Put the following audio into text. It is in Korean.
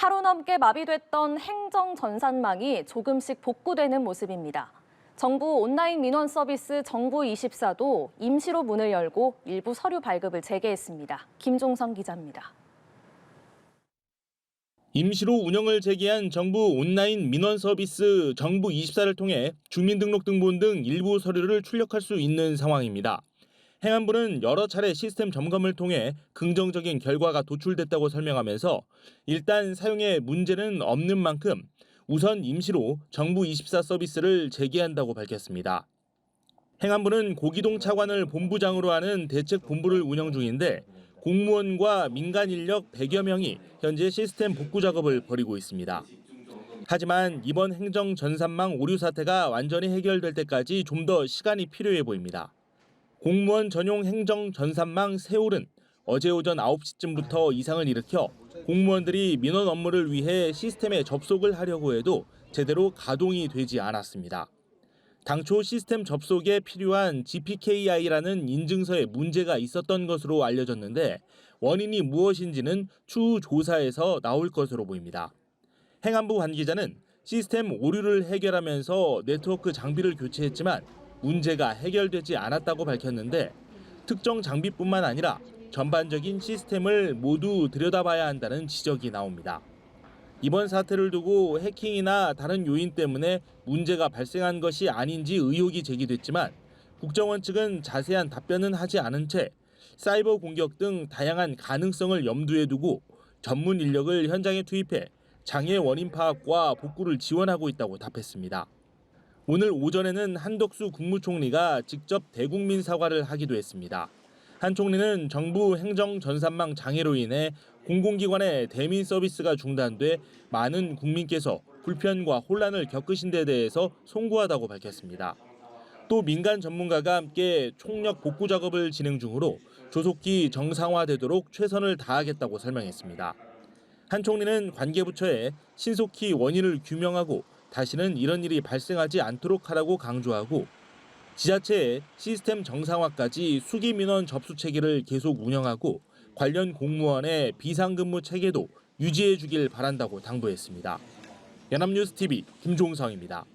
하루 넘게 마비됐던 행정 전산망이 조금씩 복구되는 모습입니다. 정부 온라인 민원 서비스 정부24도 임시로 문을 열고 일부 서류 발급을 재개했습니다. 김종성 기자입니다. 임시로 운영을 재개한 정부 온라인 민원 서비스 정부24를 통해 주민등록등본 등 일부 서류를 출력할 수 있는 상황입니다. 행안부는 여러 차례 시스템 점검을 통해 긍정적인 결과가 도출됐다고 설명하면서 일단 사용에 문제는 없는 만큼 우선 임시로 정부24 서비스를 재개한다고 밝혔습니다. 행안부는 고기동 차관을 본부장으로 하는 대책본부를 운영 중인데 공무원과 민간 인력 100여 명이 현재 시스템 복구 작업을 벌이고 있습니다. 하지만 이번 행정 전산망 오류 사태가 완전히 해결될 때까지 좀 더 시간이 필요해 보입니다. 공무원 전용 행정 전산망 세올은 어제 오전 9시쯤부터 이상을 일으켜 공무원들이 민원 업무를 위해 시스템에 접속을 하려고 해도 제대로 가동이 되지 않았습니다. 당초 시스템 접속에 필요한 GPKI라는 인증서에 문제가 있었던 것으로 알려졌는데 원인이 무엇인지는 추후 조사에서 나올 것으로 보입니다. 행안부 관계자는 시스템 오류를 해결하면서 네트워크 장비를 교체했지만 문제가 해결되지 않았다고 밝혔는데 특정 장비뿐만 아니라 전반적인 시스템을 모두 들여다봐야 한다는 지적이 나옵니다. 이번 사태를 두고 해킹이나 다른 요인 때문에 문제가 발생한 것이 아닌지 의혹이 제기됐지만 국정원 측은 자세한 답변은 하지 않은 채 사이버 공격 등 다양한 가능성을 염두에 두고 전문 인력을 현장에 투입해 장애 원인 파악과 복구를 지원하고 있다고 답했습니다. 오늘 오전에는 한덕수 국무총리가 직접 대국민 사과를 하기도 했습니다. 한 총리는 정부 행정 전산망 장애로 인해 공공기관의 대민 서비스가 중단돼 많은 국민께서 불편과 혼란을 겪으신 데 대해서 송구하다고 밝혔습니다. 또 민간 전문가가 함께 총력 복구 작업을 진행 중으로 조속히 정상화되도록 최선을 다하겠다고 설명했습니다. 한 총리는 관계부처에 신속히 원인을 규명하고 다시는 이런 일이 발생하지 않도록 하라고 강조하고 지자체의 시스템 정상화까지 수기 민원 접수 체계를 계속 운영하고 관련 공무원의 비상근무 체계도 유지해 주길 바란다고 당부했습니다. 연합뉴스 TV 김종성입니다.